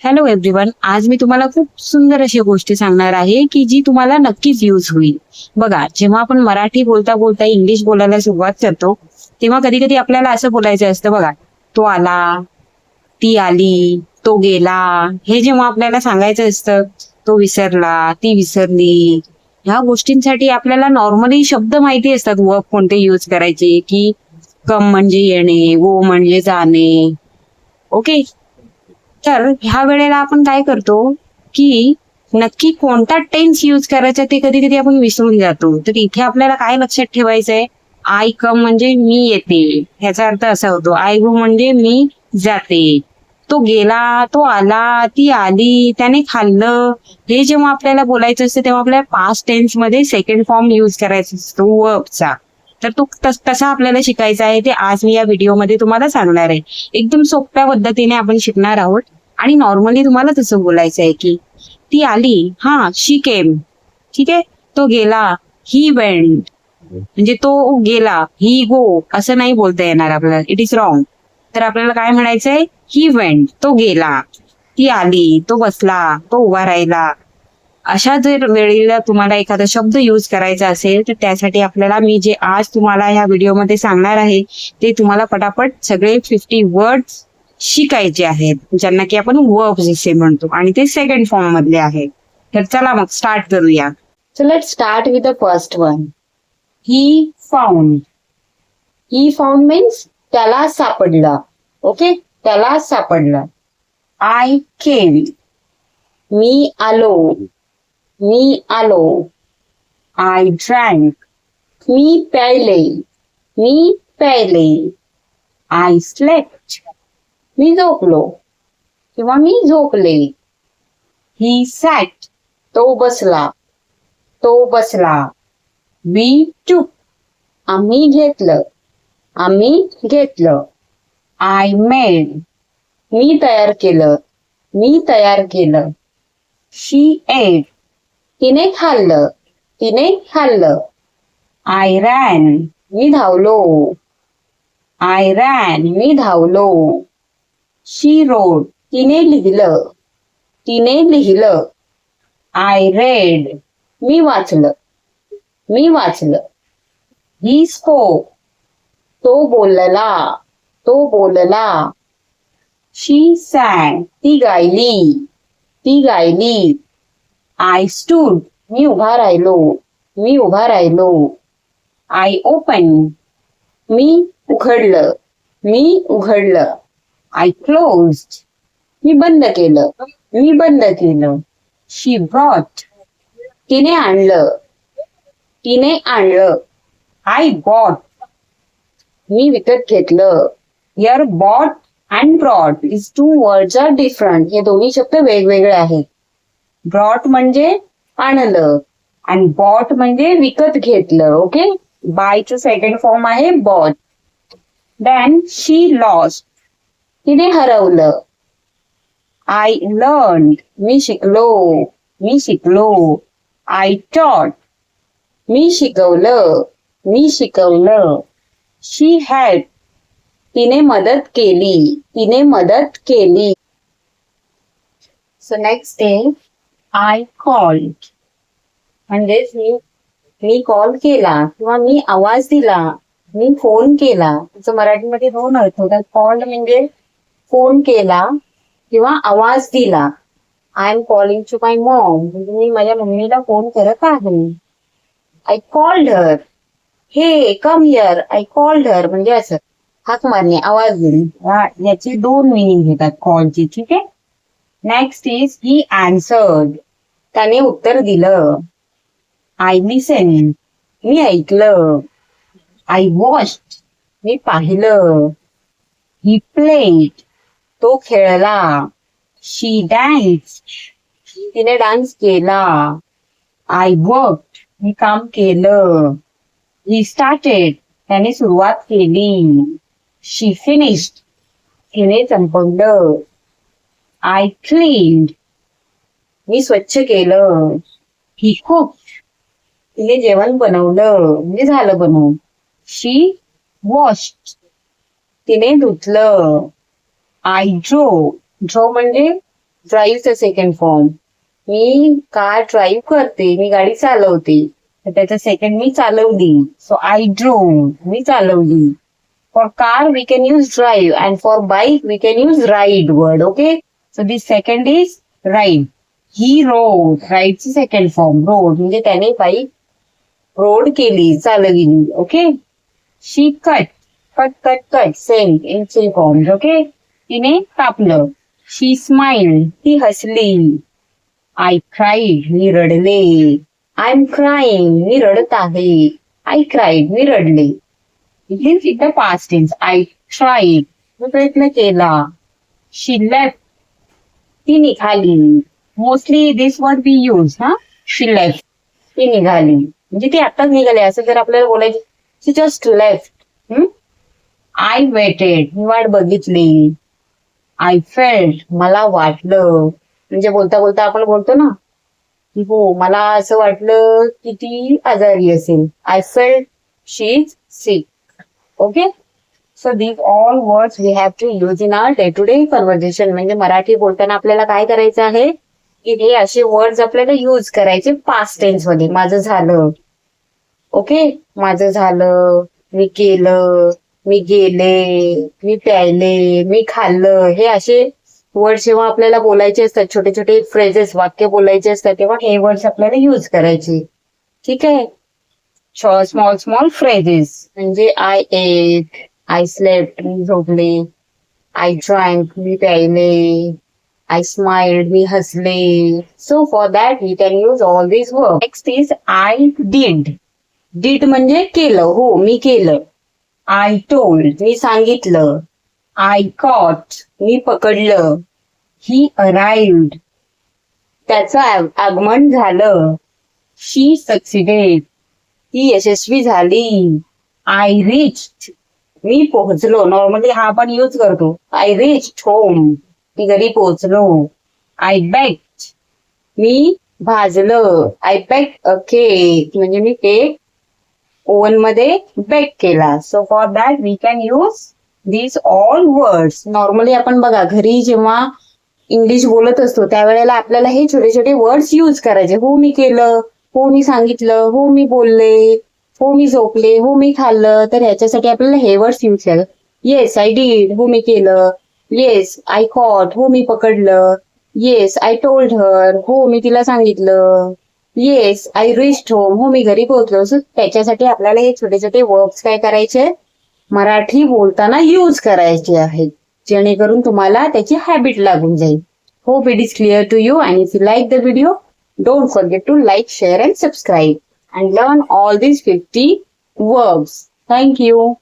Hello everyone. आज मी तुम्हाला खूप सुंदर अशी गोष्टी सांगणार आहे की जी तुम्हाला नक्कीच यूज होईल. बघा, जेव्हा आपण मराठी बोलता बोलता इंग्लिश बोलायला सुरुवात करतो तेव्हा कधी कधी आपल्याला असं बोलायचं असतं बघा, तो आला, ती आली, तो गेला. हे जेव्हा आपल्याला सांगायचं असतं, तो विसरला, ती विसरली, ह्या गोष्टींसाठी आपल्याला नॉर्मली शब्द माहिती असतात, वर्ब कोणते यूज करायचे. की कम म्हणजे येणे, गो म्हणजे जाणे. ओके. तर ह्या वेळेला आपण काय करतो की नक्की कोणता टेन्स यूज करायचा ते कधी कधी आपण विसरून जातो. तर इथे आपल्याला काय लक्षात ठेवायचंय, आय कम म्हणजे मी येते, ह्याचा अर्थ असा होतो. आय गो म्हणजे मी जाते. तो गेला, तो आला, ती आली, त्याने खाल्लं. हे जेव्हा आपल्याला बोलायचं असतं तेव्हा आपल्याला पास्ट टेन्स मध्ये सेकंड फॉर्म यूज करायचा असतो वर्बचा. तर तो तसा आपल्याला शिकायचा आहे. ते आज मी या व्हिडिओमध्ये तुम्हाला सांगणार आहे. एकदम सोप्या पद्धतीने आपण शिकणार आहोत. आणि नॉर्मली तुम्हाला तसं बोलायचं आहे की ती आली, हा, शी केम. ठीक आहे. तो गेला, ही वेंट. म्हणजे तो गेला, ही गो असं नाही बोलता येणार आपल्याला, इट इज रॉंग. तर आपल्याला काय म्हणायचंय, ही वेंट, तो गेला. ती आली, तो बसला, तो उभा राहिला. अशा जर वेळेला तुम्हाला एखादा शब्द यूज करायचा असेल तर त्यासाठी आपल्याला मी जे आज तुम्हाला या व्हिडिओमध्ये सांगणार आहे ते तुम्हाला पटापट सगळे 50 वर्ड्स शिकायचे आहेत, ज्यांना की आपण वर्ब्स असे म्हणतो, आणि ते सेकंड फॉर्म मधले आहेत. तर चला मग स्टार्ट करूया. So let's start with the first one. He found. He found means त्याला सापडला. Okay? त्याला सापडला. आय केम. मी आलो. मी आलो. I drank. मी प्यायले. मी प्यायले. I slept. मी झोपलो किंवा मी झोपले. ही सॅट. तो बसला. तो बसला. वी टूक. आम्ही घेतलं. आम्ही घेतलं. I made. मी तयार केलं. मी तयार केलं. शी एट. तिने खाल्लं. तिने खाल्लं. I ran. मी धावलो. I ran. मी धावलो. She wrote. तिने लिहिलं. तिने लिहिलं. I read. मी वाचलं. मी वाचलं. He spoke. तो बोलला. तो बोलला. शी सॅंग. ती गायली. ती गायली. I stood. मी उभा राहिलो. मी उभा राहिलो. I open. मी उघडलं. मी उघडलं. I closed. मी बंद केलं. मी बंद केलं. She brought. तिने आणलं. तिने आणलं. I bought. मी विकत घेतलं. Here bought and brought is two words are different. हे दोन्ही शब्द वेगवेगळे आहेत. ब्रॉट म्हणजे आणलं आणि बॉट म्हणजे विकत घेतलं. ओके. बायचं सेकंड फॉर्म आहे बॉट. देन शी लॉस्ट. तिने हरवलं. I learn. मी शिकलो. मी शिकलो. आय टॉट. मी शिकवलं. मी शिकवलं. शी हेल्प. तिने मदत केली. तिने मदत केली. So next is I called. म्हणजेच मी कॉल केला किंवा मी आवाज दिला. मी फोन केला. त्याचं मराठीमध्ये दोन अर्थ होतात. कॉल म्हणजे फोन केला किंवा आवाज दिला. I am calling to my mom, म्हणजे मी माझ्या मम्मीला फोन करत आहे. I called her. Hey come here. I called her म्हणजे असं हाक मारणे, आवाज देणे. याचे दोन मिनिंग घेतात कॉलची. ठीक आहे. Next is he अँसर्ड. त्याने उत्तर दिलं. I listen. मी ऐकलं. I watched. मी पाहिलं. He played. तो खेळला. She dance. तिने डान्स केला. I worked. मी काम केलं. He started. त्याने सुरुवात केली. She finished. तिने संपवलं. I cleaned. मी स्वच्छ केलं. He cooked. तिने जेवण बनवलं म्हणजे झालं बनवून. She washed. तिने धुतलं. I drove. ड्रो म्हणजे ड्राईव्हचा सेकंड फॉर्म. मी कार ड्राईव्ह करते, मी गाडी चालवते, तर त्याचा सेकंड मी चालवली. सो आय ड्रोव, मी चालवली. For car we can use drive and for bike we can use ride word. Okay, so this second is ride. He rode, राईडची सेकंड फॉर्म रोड, म्हणजे त्याने बाईक रोड केली, चालवली. Okay, she cut, cut cut cut same in three forms. Okay, तिने कापलं. She smiled, ती हसली. I cried, मी रडले. आय एम क्राईंग, मी रडत आहे. आय क्राईड, मी रडले. It is in the past tense. I tried, मी प्रयत्न केला. शी लेफ्ट, ती निघाली. Mostly this word we use. She left, ती निघाली, म्हणजे ती आताच निघाली असं जर आपल्याला बोलायचं. शी जस्ट लेफ्ट. आय वेटेड, मी वाट बघितली. आय फेल्ट, मला वाटलं, म्हणजे बोलता बोलता आपण बोलतो ना की हो मला असं वाटलं की ती आजारी असेल. I felt she is sick. Okay, so these all words we have to use in our day to day conversation. म्हणजे मराठी बोलताना आपल्याला काय करायचं आहे की हे असे वर्ड्स आपल्याला यूज करायचे पास्ट टेन्स मध्ये. माझं झालं. ओके, माझं झालं, मी केलं, मी गेले, मी प्यायले, मी खाल्लं, हे असे वर्ड्स जेव्हा आपल्याला बोलायचे असतात, छोटे छोटे फ्रेजेस, वाक्य बोलायचे असतात, तेव्हा हे वर्ड्स आपल्याला यूज करायचे. ठीक आहे, स्मॉल स्मॉल फ्रेजेस म्हणजे आय एट, आय स्लेप्ट, मी झोपले. आय ड्रँक, मी प्यायले. आय स्माइल्ड, मी हसले. So for that we can use all this word. Next is I did. Did म्हणजे केलं, हो मी केलं. आय टोल्ड, मी सांगितलं. आय कॉट, मी पकडलं. ही अराइव्ड, त्याचं आगमन झालं. शी सक्सिडेड, ती यशस्वी झाली. आय रिच्ड, मी पोहोचलो. नॉर्मली हा आपण यूज करतो. आय रिच्ड होम, मी घरी पोहोचलो. आय बेक्ड, मी भाजलं. आय बेक्ड अ केक, म्हणजे मी केक ओव्हन मध्ये बेक केला. So for that we can use these all words. Normally आपण बघा घरी जेव्हा इंग्लिश बोलत असतो त्यावेळेला आपल्याला हे छोटे छोटे वर्ड्स यूज करायचे. हो मी केलं, हो मी सांगितलं, हो मी बोलले, हो मी झोपले, हो मी खाल्लं. तर ह्याच्यासाठी आपल्याला हे वर्ड्स यूज करायचे. येस आय डीड, हो मी केलं. येस आय कॉट, हो मी पकडलं. येस आय टोल्ड हर, हो मी तिला सांगितलं. येस आय रिच्ड होम, हो मी घरी पोहोचलो. सो त्याच्यासाठी आपल्याला हे छोटे छोटे वर्ड्स काय करायचे, मराठी बोलताना यूज करायचे आहेत, जेणेकरून तुम्हाला त्याची हॅबिट लागून जाईल. Hope it is clear to you. And if you like the video, don't forget to like, share and subscribe and learn all these 50 verbs. Thank you.